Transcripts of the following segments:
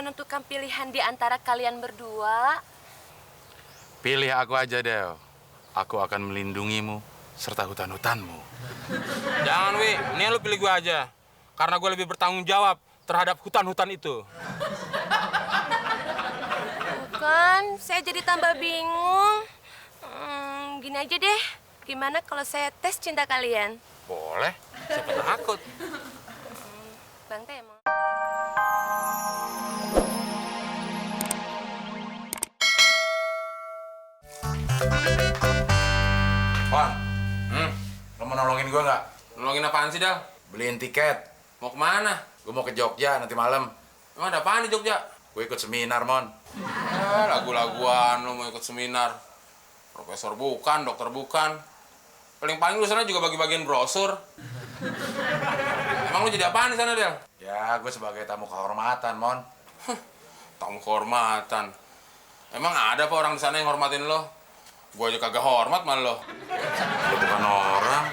menentukan pilihan di antara kalian berdua. Pilih aku aja, Del. Aku akan melindungimu serta hutan-hutanmu. Jangan, Wi. Ini lu pilih gue aja. Karena gue lebih bertanggung jawab terhadap hutan-hutan itu. Bukan, saya jadi tambah bingung. Gini aja deh, gimana kalau saya tes cinta kalian? Boleh. Siapa takut? Bang Teh emang. Wan, lo mau nolongin gue nggak? Nolongin apaan sih, Dal? Beliin tiket. Mau kemana? Gue mau ke Jogja nanti malam. Emang ada apaan di Jogja? Gue ikut seminar, Mon. Lagu-laguan lu mau ikut seminar. Profesor bukan, dokter bukan. Paling-paling lu sana juga bagi-bagian brosur. Emang lu jadi apaan di sana, Del? Ya, gue sebagai tamu kehormatan, Mon. Tamu kehormatan. Emang ada apa orang di sana yang hormatin lo? Gue aja kagak hormat malah lo. Lo bukan orang.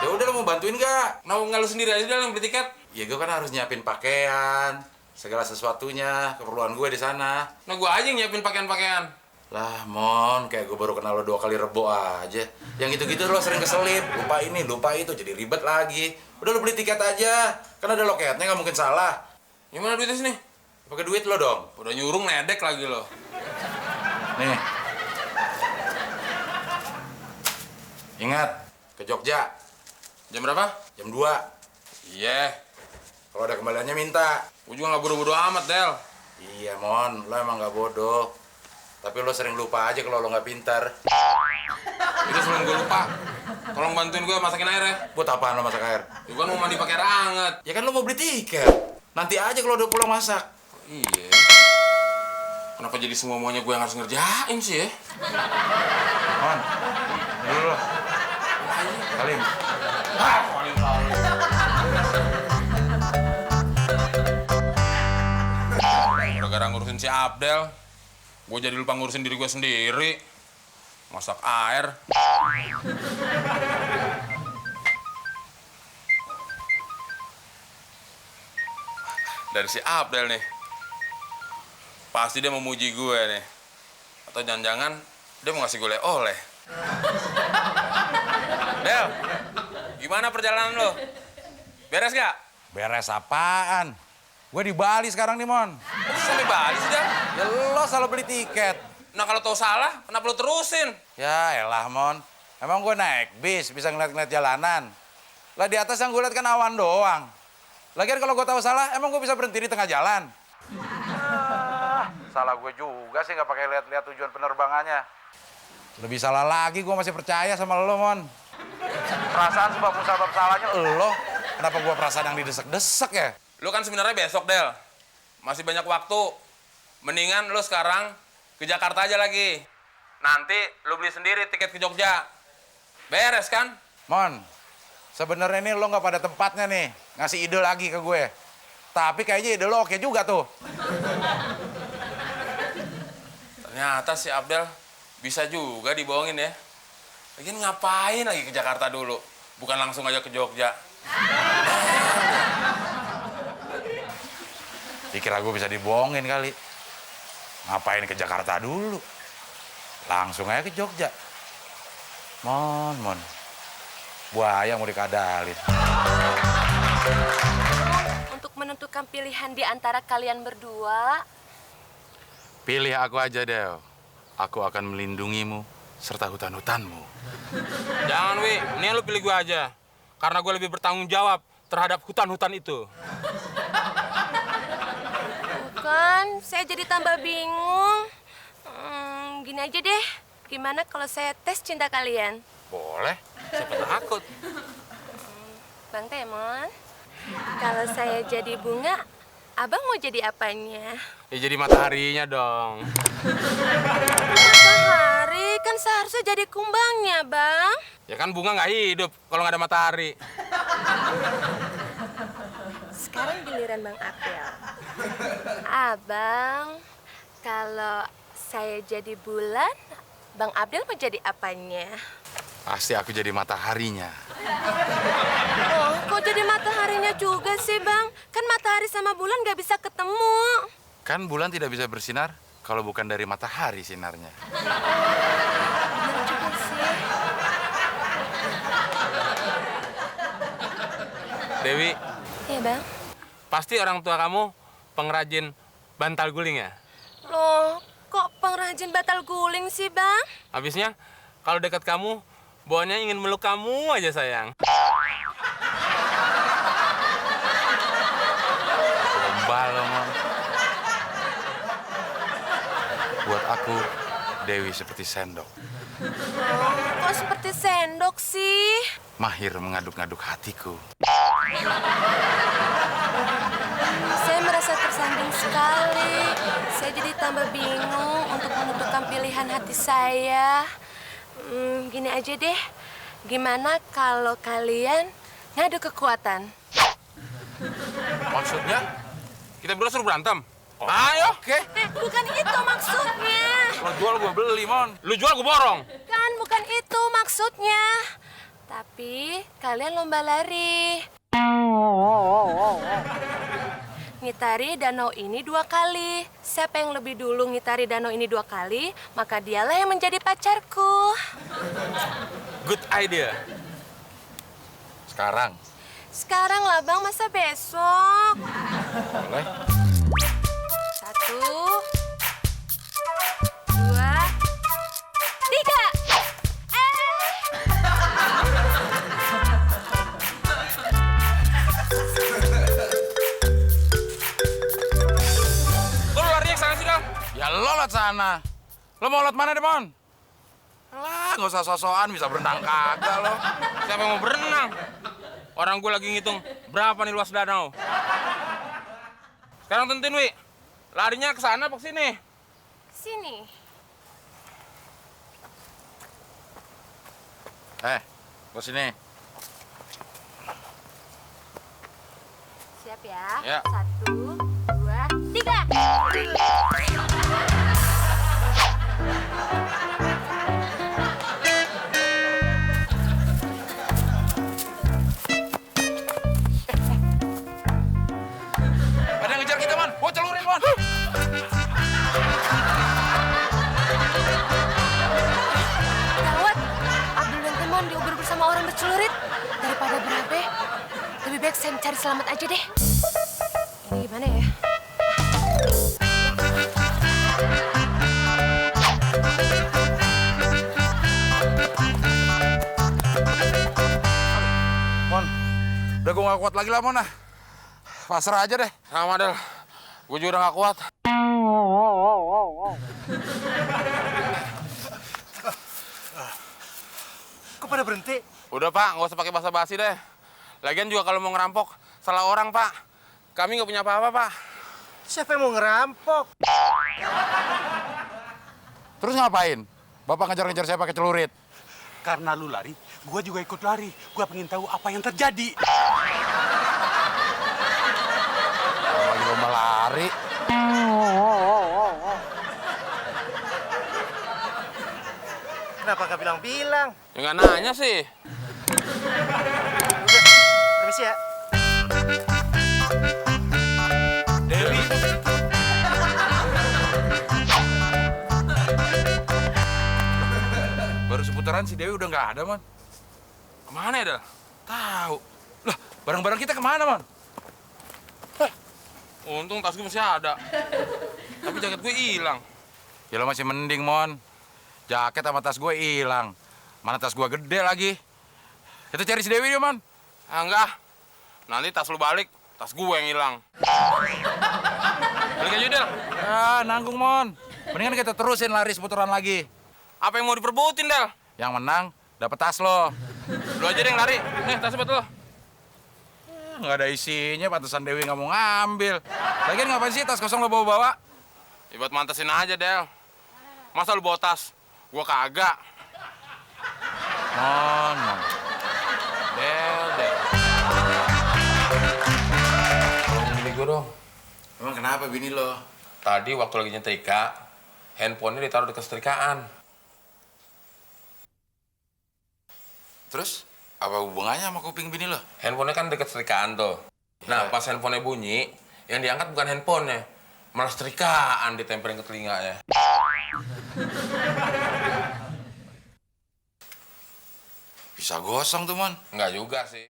Ya udah, lo mau bantuin nggak? Kenapa nggak lu sendiri aja, Del, yang beli tiket? Ya gue kan harus nyiapin pakaian, segala sesuatunya, keperluan gue di sana. Nah, gue aja yang nyiapin pakaian-pakaian. Lah, Mon, kayak gue baru kenal lo 2 kali rebo aja. Yang gitu-gitu lo sering keselip, lupa ini, lupa itu, jadi ribet lagi. Udah lo beli tiket aja, kan ada loketnya, nggak mungkin salah. Gimana duitnya sini? Pakai duit lo dong. Udah nyurung nedek lagi lo. Nih. Ingat, ke Jogja. Jam berapa? Jam 2. Iya. Kalau ada kembaliannya minta. Gue juga nggak bodo-bodo amat, Del. Iya, Mon, lo emang nggak bodoh. Tapi lo sering lupa aja kalau lo nggak pintar. Itu sebelum gue lupa. Tolong bantuin gue masakin air ya. Buat apaan lo masak air? Gue kan mau mandi pakai air hangat. Ya kan lo mau beli tiket. Nanti aja kalau udah pulang masak. Iya. Kenapa jadi semua maunya gue yang harus ngerjain sih ya? Mon, dulu lo. Kalim. Gara-gara ngurusin si Abdel, gue jadi lupa ngurusin diri gue sendiri. Masak air. Dari si Abdel nih. Pasti dia memuji gue nih. Atau jangan-jangan dia mau ngasih gue oleh-oleh. Del, gimana perjalanan lo? Beres gak? Beres apaan? Gue di Bali sekarang nih, Mon. Kok bisa sampai Bali sih, Del? Ya lo salah beli tiket. Nah kalau tahu salah, kenapa lo terusin? Ya elah, Mon. Emang gue naik bis, bisa ngeliat-ngeliat jalanan. Lah di atas yang gue liat kan awan doang. Lagian kalau gue tahu salah, emang gue bisa berhenti di tengah jalan? Salah gue juga sih nggak pakai lihat-lihat tujuan penerbangannya. Lebih salah lagi, gue masih percaya sama lo, Mon. Perasaan sebab musabab salahnya lo. Kenapa gue perasaan yang didesek-desek ya? Lo kan sebenarnya besok, Del. Masih banyak waktu. Mendingan lo sekarang ke Jakarta aja lagi. Nanti lo beli sendiri tiket ke Jogja. Beres kan? Mon, sebenarnya ini lo nggak pada tempatnya nih ngasih ide lagi ke gue. Tapi kayaknya ide lo oke juga tuh. Ternyata si Abdel bisa juga dibohongin ya. Lagian ngapain lagi ke Jakarta dulu? Bukan langsung aja ke Jogja. Dikira gue bisa dibohongin kali. Ngapain ke Jakarta dulu? Langsung aja ke Jogja. Mon. Buaya mau dikadalin. Untuk menentukan pilihan di antara kalian berdua. Pilih aku aja, Del. Aku akan melindungimu serta hutan-hutanmu. Jangan, Wi. Ini lu pilih gue aja. Karena gue lebih bertanggung jawab terhadap hutan-hutan itu. Bukan, saya jadi tambah bingung. Gini aja deh, gimana kalau saya tes cinta kalian? Boleh. Siapa takut? Bang Temon, kalau saya jadi bunga, abang mau jadi apanya? Ya jadi mataharinya dong. Matahari kan seharusnya jadi kumbangnya, Bang. Ya kan bunga nggak hidup kalau nggak ada matahari. Sekarang giliran Bang Abel. Abang, kalau saya jadi bulan, Bang Abdel mau jadi apanya? Pasti aku jadi mataharinya. Oh, kok jadi mataharinya juga sih, Bang? Kan matahari sama bulan nggak bisa ketemu. Kan bulan tidak bisa bersinar kalau bukan dari matahari sinarnya. Bener juga sih. Dewi, Iya, Bang. pasti orang tua kamu pengrajin bantal guling ya? Loh, kok pengrajin batal guling sih, Bang? Habisnya kalau dekat kamu, bawaannya ingin meluk kamu aja sayang. Gombal lo, Mon. Buat aku, Dewi seperti sendok. Kok seperti sendok sih? Mahir mengaduk-ngaduk hatiku. Saya merasa tersandung sekali. Saya jadi tambah bingung untuk menentukan pilihan hati saya. Gini aja deh. Gimana kalau kalian ngadu kekuatan? Maksudnya? Kita berdua suruh berantem? Ayo! Oke. Bukan itu maksudnya. Lo jual gue beli, Mon. Lu jual, gue borong. Kan bukan itu maksudnya. Tapi kalian lomba lari. Ngitari danau ini 2 kali. Siapa yang lebih dulu ngitari danau ini 2 kali, maka dialah yang menjadi pacarku. Good idea. Sekarang. Sekarang lah, Bang, masa besok? Boleh? 1, 2, 3. Lu larinya ke sana sih, Kang? Ya lo lewat sana. Lo mau lewat mana deh, Mon? Alah, nggak usah sosokan, bisa berenang kagak lo. Siapa yang mau berenang? Orang gue lagi ngitung berapa nih luas danau. Sekarang tentuin, Wi. Larinya ke sana apa ke sini? Sini. Ke sini. Siap ya? Ya. 1, 2, 3. Ada yang ngejar kita, Mon. Gua celurin, Mon. Gawat, Abdul dan Timon diuber bersama orang bercelurit. Daripada berabe, lebih baik saya mencari selamat aja deh. Ini gimana ya? Mon, udah gua nggak kuat lagi lah, Mon. Pasrah aja deh. Sama, Del. Gue juga udah gak kuat. Kok pada berhenti? Udah, Pak. Nggak usah pakai basa-basi deh. Lagian juga kalau mau ngerampok, salah orang, Pak. Kami nggak punya apa-apa, Pak. Siapa yang mau ngerampok? Terus ngapain? Bapak ngejar-ngejar saya pakai celurit. Karena lu lari, gua juga ikut lari. Gua pengen tahu apa yang terjadi. Kalau lagi lomba lari. Kenapa gak bilang-bilang? Ya nggak nanya sih. Udah, permisi ya. Dewi. Baru seputaran si Dewi udah nggak ada, Mon. Kemana ya, Del? Tahu. Lah, barang-barang kita kemana, Mon? Untung tas gue masih ada. Tapi jaket gue hilang. Ya lo masih mending, Mon. Jaket sama tas gue hilang. Mana tas gue gede lagi. Kita cari si Dewi dia, Mon. Ah, enggak. Nanti tas lu balik, tas gue yang hilang. Balik aja, Del. Ah, nanggung, Mon. Mendingan kita terusin lari seputaran lagi. Apa yang mau diperbutin, Del? Yang menang dapat tas lo. Lu aja deh yang lari. Nih, tasnya buat lo. Nggak ada isinya, pantesan Dewi nggak mau ngambil. Lagian ngapain sih tas kosong lo bawa-bawa? Ya buat mantesin aja, Del. Masa lu bawa tas? Gua kagak. Mon, Mon. Del. Tolong bini gue dong. Emang kenapa bini lo? Tadi waktu lagi nyetrika, handphonenya ditaruh di kesetrikaan. Terus, Apa hubungannya sama kuping bini lo? Handphonenya kan deket setrikaan tuh. Nah, pas handphonenya bunyi, yang diangkat bukan handphonenya, malah setrikaan ditempelin ke telinganya. Bisa gosong tuh, Mon. Enggak juga sih.